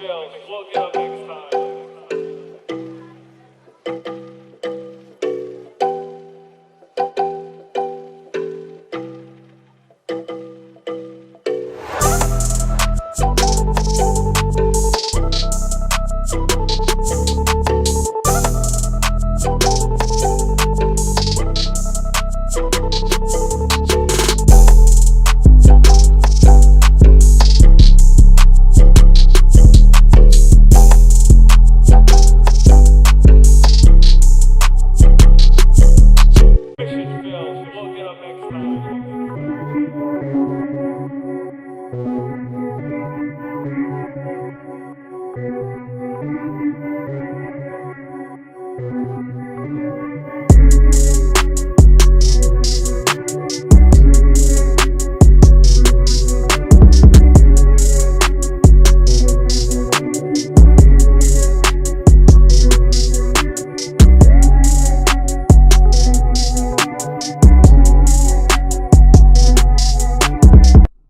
fails, we'll get up next time.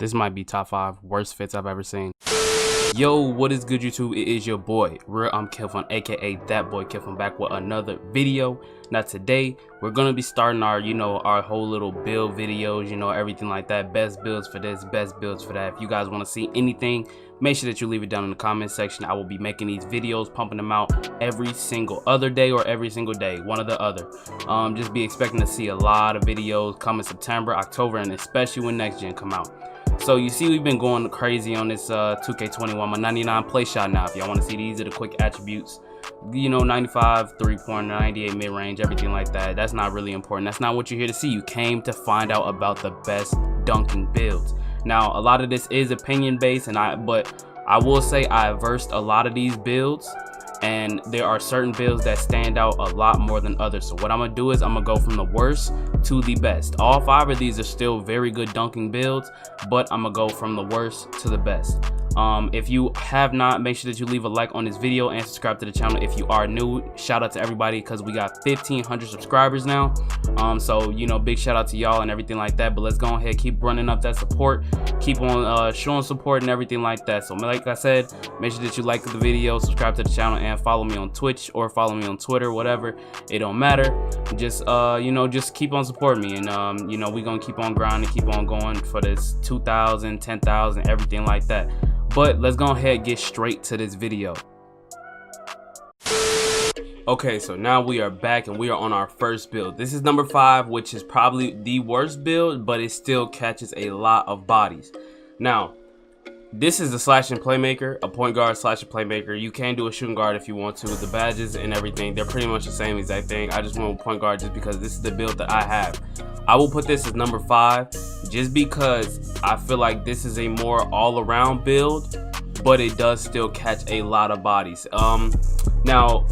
This might be top 5 worst fits I've ever seen. Yo, what is good, YouTube? It is your boy I'm Killfun, aka that boy Killfun, back with another video. Now today we're gonna be starting our our whole little build videos, everything like that. Best builds for this, best builds for that. If you guys want to see anything, make sure that you leave it down in the comment section. I will be making these videos, pumping them out every single other day or every single day, one or the other. Just be expecting to see a lot of videos coming September, October, and especially when next gen come out. So you see, we've been going crazy on this 2K21, my 99 play shot. Now if y'all want to see, these are the quick attributes, 95 3-pointer, 98 mid-range, everything like that. That's not really important. That's not what you're here to see. You came to find out about the best dunking builds. Now a lot of this is opinion based, but I will say I versed a lot of these builds, and there are certain builds that stand out a lot more than others. So what I'm gonna do is I'm gonna go from the worst to the best. All 5 of these are still very good dunking builds, but I'm gonna go from the worst to the best. If you have not, make sure that you leave a like on this video and subscribe to the channel. If you are new, shout out to everybody, because we got 1,500 subscribers now. So big shout out to y'all and everything like that. But let's go ahead, keep running up that support, keep on showing support and everything like that. So like I said, make sure that you like the video, subscribe to the channel, and follow me on Twitch or follow me on Twitter, whatever. It don't matter. Just just keep on supporting me, and we're gonna keep on grinding, keep on going for this 2,000, 10,000, everything like that. But let's go ahead and get straight to this video. Okay, so now we are back and we are on our first build. This is number 5, which is probably the worst build, but it still catches a lot of bodies. Now this is the slashing playmaker, a point guard slashing playmaker. You can do a shooting guard if you want to. The badges and everything, they're pretty much the same exact thing. I just went with point guard just because this is the build that I have. I will put this as number 5 just because I feel like this is a more all-around build, but it does still catch a lot of bodies. Now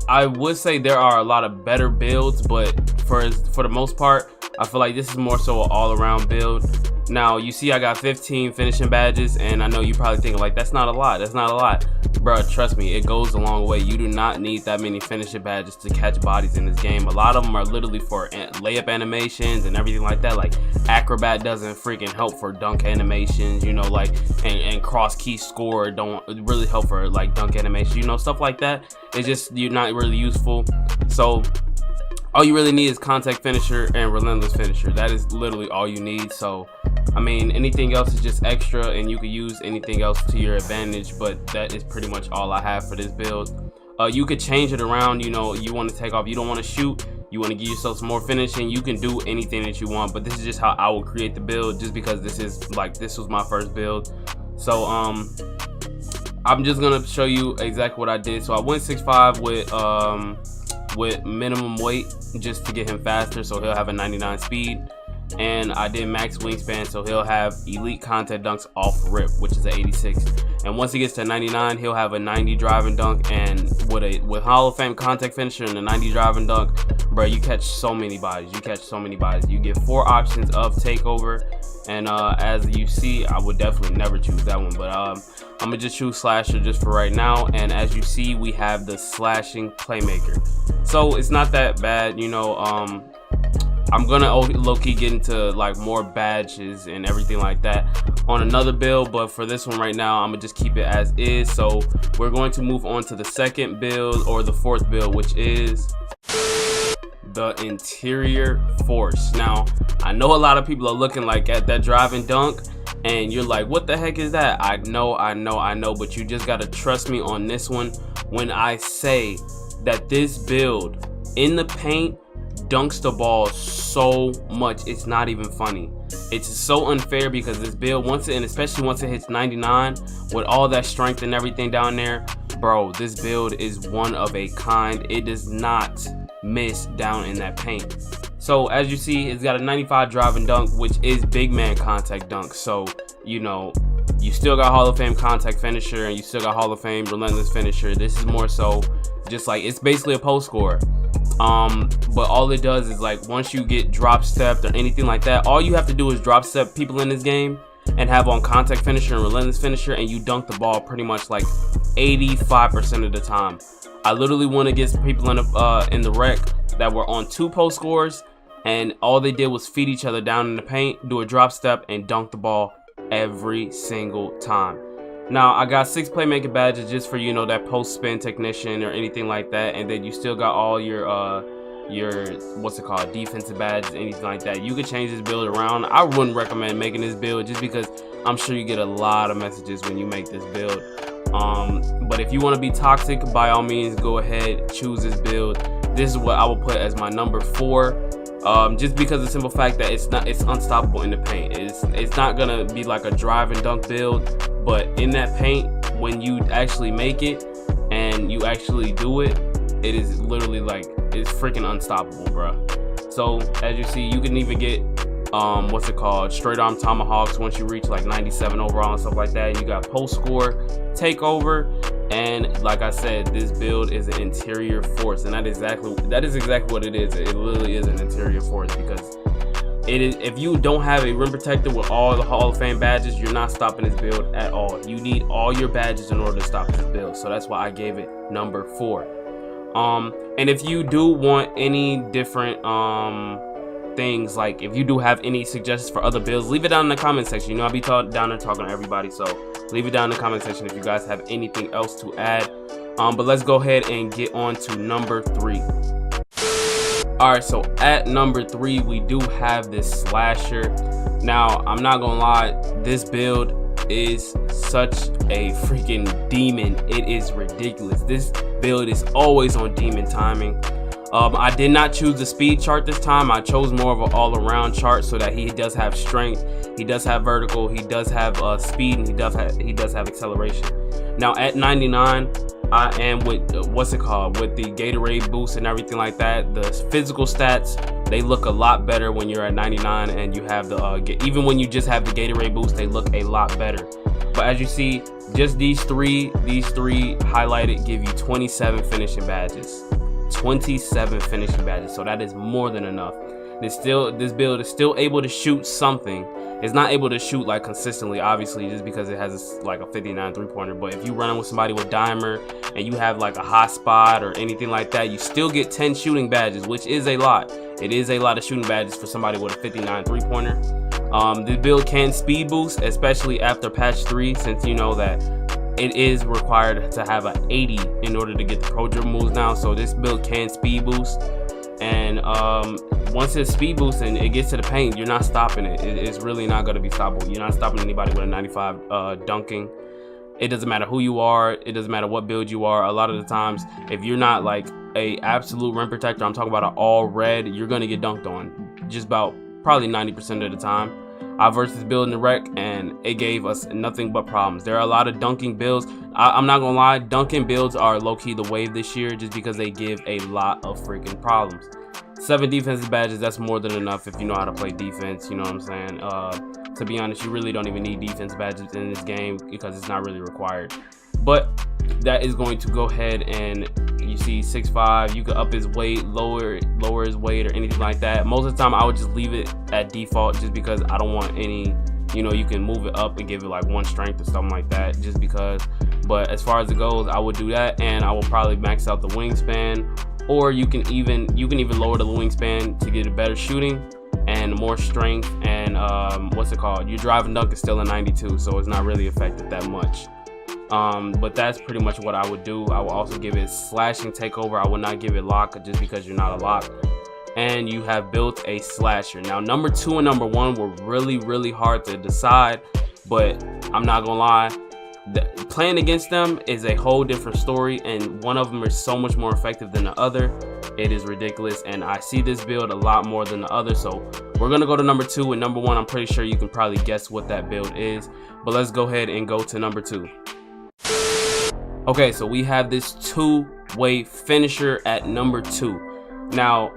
I would say there are a lot of better builds, but for the most part, I feel like this is more so an all-around build. Now you see I got 15 finishing badges, and I know you probably thinking like, that's not a lot, that's not a lot. Bro, trust me, it goes a long way. You do not need that many finishing badges to catch bodies in this game. A lot of them are literally for layup animations and everything like that. Like acrobat doesn't freaking help for dunk animations, and cross key score don't really help for like dunk animations, stuff like that. It's just, you're not really useful. So all you really need is contact finisher and relentless finisher. That is literally all you need. So I mean, anything else is just extra, and you can use anything else to your advantage, but that is pretty much all I have for this build. You could change it around. You want to take off, you don't want to shoot, you want to give yourself some more finishing, you can do anything that you want. But this is just how I will create the build, just because this was my first build. So I'm just gonna show you exactly what I did. So I went 6'5" with minimum weight just to get him faster, so he'll have a 99 speed. And I did max wingspan, so he'll have elite contact dunks off rip, which is an 86. And once he gets to 99, he'll have a 90 driving dunk. And with Hall of Fame contact finisher and a 90 driving dunk, bro, you catch so many bodies. You get 4 options of takeover, and as you see, I would definitely never choose that one, but I'm gonna just choose slasher just for right now. And as you see, we have the slashing playmaker, so it's not that bad. I'm gonna low-key get into like more badges and everything like that on another build, but for this one right now I'm gonna just keep it as is. So we're going to move on to the second build, or the fourth build, which is the interior force. Now I know a lot of people are looking like at that drive and dunk and you're like, what the heck is that? I know, but you just gotta trust me on this one when I say that this build in the paint dunks the ball so much, it's not even funny. It's so unfair because this build, and especially once it hits 99 with all that strength and everything down there, bro, this build is one of a kind. It does not miss down in that paint. So as you see, it's got a 95 drive and dunk, which is big man contact dunk. So, you know, you still got Hall of Fame contact finisher and you still got Hall of Fame relentless finisher. This is more so just like, it's basically a post scorer. But all it does is, like, once you get drop stepped or anything like that, all you have to do is drop step people in this game and have on contact finisher and relentless finisher, and you dunk the ball pretty much like 85% of the time. I literally went against people in the rec that were on 2 post scores, and all they did was feed each other down in the paint, do a drop step, and dunk the ball every single time. Now I got 6 playmaker badges just for, you know, that post spin technician or anything like that, and then you still got all your what's it called, defensive badges, anything like that. You could change this build around. I wouldn't recommend making this build just because I'm sure you get a lot of messages when you make this build. But if you want to be toxic, by all means go ahead, choose this build. This is what I will put as my number 4. Just because of the simple fact that it's unstoppable in the paint. It's not gonna be like a drive and dunk build, but in that paint, when you actually make it and you actually do it, it is literally like, it's freaking unstoppable, bro. So as you see, you can even get what's it called, straight arm tomahawks once you reach like 97 overall and stuff like that. And you got post score, takeover, and like I said, this build is an interior force, and that is exactly what it is. It literally is an interior force, because it is, if you don't have a rim protector with all the Hall of Fame badges, you're not stopping this build at all. You need all your badges in order to stop this build, so that's why I gave it number 4. And if you do want any different things, like if you do have any suggestions for other builds, leave it down in the comment section. You know, I'll be down there talking to everybody, so leave it down in the comment section if you guys have anything else to add. But let's go ahead and get on to number 3. Alright, so at number 3 we do have this slasher. Now I'm not gonna lie, this build is such a freaking demon. It is ridiculous. This build is always on demon timing. I did not choose the speed chart this time. I chose more of an all-around chart so that he does have strength, he does have vertical, he does have speed, and he does have acceleration. Now at 99, I am with what's it called, with the Gatorade boost and everything like that. The physical stats, they look a lot better when you're at 99 and you have the even when you just have the Gatorade boost, they look a lot better. But as you see, just these three highlighted give you 27 finishing badges. 27 finishing badges, so that is more than enough. This build is still able to shoot something. It's not able to shoot like consistently, obviously, just because it has like a 59 3-pointer. But if you run with somebody with dimer and you have like a hot spot or anything like that, you still get 10 shooting badges, which is a lot. It is a lot of shooting badges for somebody with a 59 3-pointer. This build can speed boost, especially after patch 3, since you know that it is required to have an 80 in order to get the pro dribble moves down. So this build can speed boost, and once it's speed boost and it gets to the paint, you're not stopping it. It's really not going to be stoppable. You're not stopping anybody with a 95 dunking. It doesn't matter who you are, it doesn't matter what build you are. A lot of the times, if you're not like a absolute rim protector, I'm talking about an all red, you're going to get dunked on just about probably 90% of the time. I versed this build in the rec and it gave us nothing but problems. There are a lot of dunking builds. I'm not gonna lie, dunking builds are low-key the wave this year just because they give a lot of freaking problems. 7 defensive badges, that's more than enough if you know how to play defense, you know what I'm saying? To be honest, you really don't even need defense badges in this game because it's not really required. But that is going to go ahead, and you see 6'5", you can up his weight, lower his weight, or anything like that. Most of the time I would just leave it at default just because I don't want any, you know, you can move it up and give it like 1 strength or something like that just because. But as far as it goes, I would do that, and I will probably max out the wingspan or you can even lower the wingspan to get a better shooting and more strength. And what's it called? Your drive and dunk is still a 92, so it's not really affected that much. But that's pretty much what I would do. I will also give it slashing takeover. I would not give it lock just because you're not a lock. And you have built a slasher. Now number 2 and number 1 were really hard to decide, but I'm not gonna lie, playing against them is a whole different story, and one of them is so much more effective than the other. It is ridiculous, and I see this build a lot more than the other. So we're gonna go to number 2, and number 1, I'm pretty sure you can probably guess what that build is, but let's go ahead and go to number 2. Okay, so we have this two-way finisher at number 2. Now,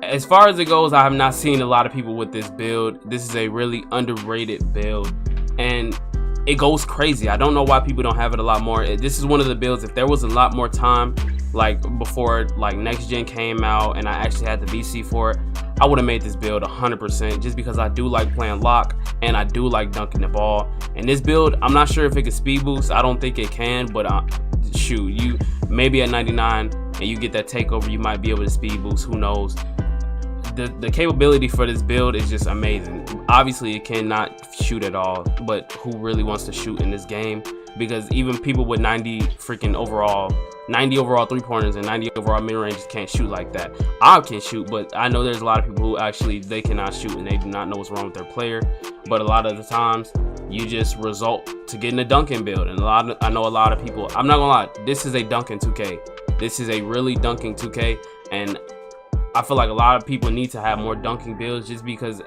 as far as it goes, I have not seen a lot of people with this build. This is a really underrated build, and it goes crazy. I don't know why people don't have it a lot more. This is one of the builds, if there was a lot more time, like before like next gen came out and I actually had the VC for it, I would have made this build 100%, just because I do like playing lock and I do like dunking the ball. And this build, I'm not sure if it can speed boost. I don't think it can, but shoot, you maybe at 99 and you get that takeover, you might be able to speed boost, who knows. The capability for this build is just amazing. Obviously it cannot shoot at all, but who really wants to shoot in this game? Because even people with 90 overall 3-pointers and 90 overall mid-ranges can't shoot like that. I can shoot, but I know there's a lot of people who actually they cannot shoot and they do not know what's wrong with their player. But a lot of the times you just result to getting a dunking build, and I know a lot of people, I'm not gonna lie, this is a dunking 2K. This is a really dunking 2K, and I feel like a lot of people need to have more dunking builds, just because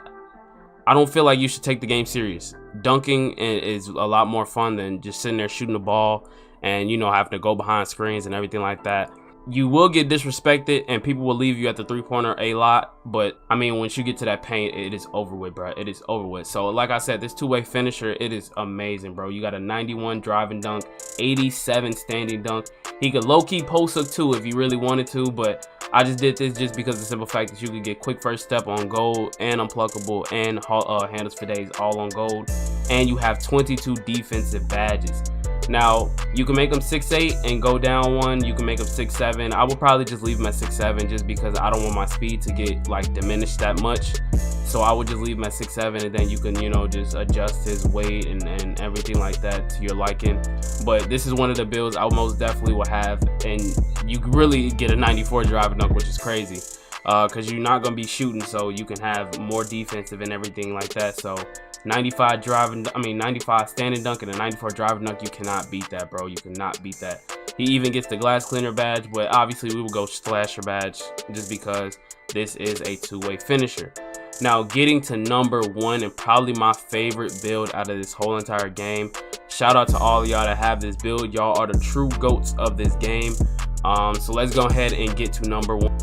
I don't feel like you should take the game serious. Dunking is a lot more fun than just sitting there shooting the ball and, you know, having to go behind screens and everything like that. You will get disrespected and people will leave you at the 3-pointer a lot, but I mean, once you get to that paint, it is over with, bro. It is over with. So like I said, this two-way finisher, it is amazing, bro. You got a 91 drive and dunk, 87 standing dunk. He could low-key post hook too if you really wanted to, but I just did this just because of the simple fact that you could get quick first step on gold and unpluckable and handles for days all on gold, and you have 22 defensive badges. Now you can make them 6'8" and go down one. You can make them 6'7". I would probably just leave him at 6'7" just because I don't want my speed to get like diminished that much. So I would just leave him at 6'7", and then you can, you know, just adjust his weight and everything like that to your liking. But this is one of the builds I most definitely will have, and you really get a 94 drive and dunk, which is crazy. Because you're not gonna be shooting, so you can have more defensive and everything like that. So 95 standing dunk and a 94 driving dunk, you cannot beat that, bro. You cannot beat that. He even gets the glass cleaner badge, but obviously we will go slasher badge just because this is a two-way finisher. Now getting to number 1 and probably my favorite build out of this whole entire game. Shout out to all of y'all that have this build. Y'all are the true goats of this game. So let's go ahead and get to number 1.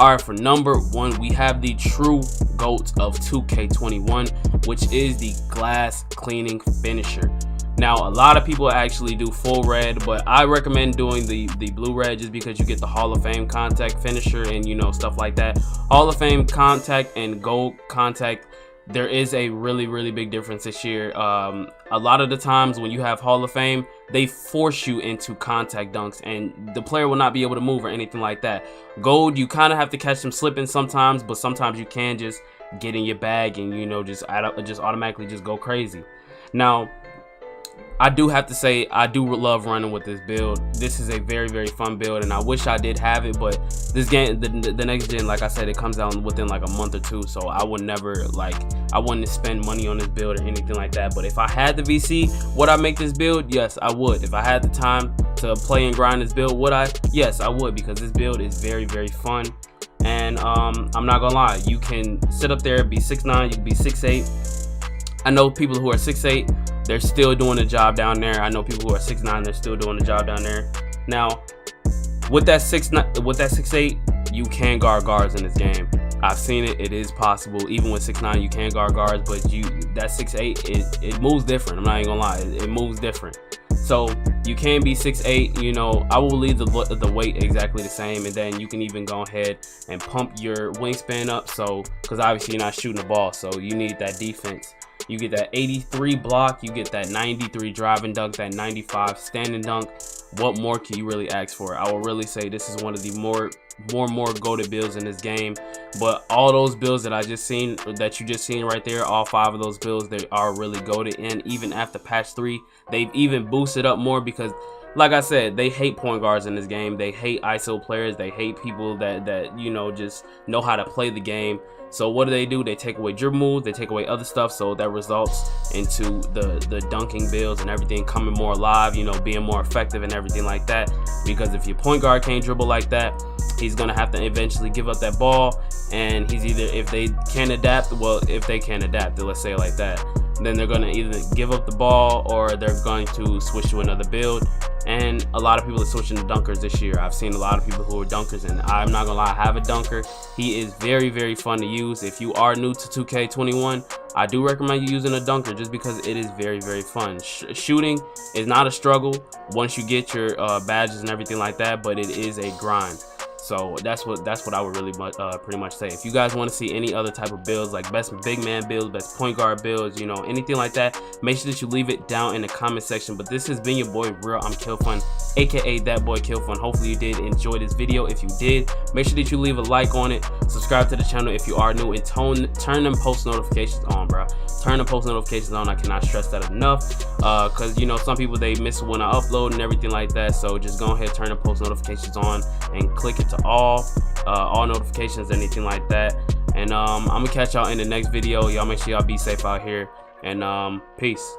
Alright, for number 1, we have the true GOAT of 2K21, which is the glass cleaning finisher. Now, a lot of people actually do full red, but I recommend doing the blue red just because you get the Hall of Fame contact finisher and, you know, stuff like that. Hall of Fame contact and gold contact, there is a really big difference this year. A lot of the times when you have Hall of Fame, they force you into contact dunks and the player will not be able to move or anything like that. Gold, you kind of have to catch them slipping sometimes, but sometimes you can just get in your bag and, you know, just automatically just go crazy. Now, I do have to say, I do love running with this build. This is a very fun build, and I wish I did have it, but this game, the next gen, like I said, it comes out within like a month or two, so I would never, like, I wouldn't spend money on this build or anything like that. But if I had the VC, would I make this build? Yes, I would. If I had the time to play and grind this build, would I? Yes, I would, because this build is very fun. And I'm not gonna lie, you can sit up there, be 6'9", you can be 6'8". I know people who are 6'8", they're still doing the job down there. I know people who are 6'9", they're still doing the job down there. Now, with that 6'8", you can guard guards in this game. I've seen it. It is possible. Even with 6'9", you can guard guards, but that 6'8", it moves different. I'm not even gonna lie, it moves different. So you can be 6'8", you know, I will leave the weight exactly the same, and then you can even go ahead and pump your wingspan up. So, because obviously you're not shooting the ball, so you need that defense. You get that 83 block, you get that 93 drive and dunk, that 95 standing dunk. what more can you really ask for? I will really say this is one of the more goated builds in this game. But all those builds that you just seen right there, all 5 of those builds, they are really goated. And even after patch 3, they've even boosted up more because, like I said, they hate point guards in this game. They hate ISO players. They hate people that you know, just know how to play the game. So what do? They take away dribble moves, they take away other stuff, so that results into the dunking builds and everything coming more alive, you know, being more effective and everything like that. Because if your point guard can't dribble like that, he's gonna have to eventually give up that ball, and he's either, if they can't adapt, well, if they can't adapt, let's say it like that, then they're gonna either give up the ball or they're going to switch to another build. And a lot of people are switching to dunkers this year. I've seen a lot of people who are dunkers, and I'm not gonna lie, I have a dunker. He is very, very fun to use. If you are new to 2K21, I do recommend you using a dunker just because it is very, very fun. Shooting is not a struggle once you get your badges and everything like that, but it is a grind. So that's what I would really pretty much say. If you guys want to see any other type of builds, like best big man builds, best point guard builds, you know, anything like that, make sure that you leave it down in the comment section. But this has been your boy Real. I'm Killfun, aka that boy Killfun. Hopefully you did enjoy this video. If you did, make sure that you leave a like on it, subscribe to the channel if you are new, and turn them post notifications on, bro. Turn the post notifications on. I cannot stress that enough, because you know, some people, they miss when I upload and everything like that. So just go ahead, turn the post notifications on and click it to all notifications, anything like that. And I'm gonna catch y'all in the next video. Y'all make sure y'all be safe out here, and peace.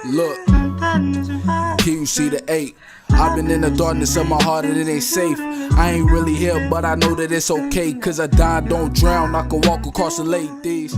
Look, can you see the 8? I've been in the darkness of my heart and it ain't safe. I ain't really here, but I know that it's okay, cause I die, don't drown. I can walk across the lake. These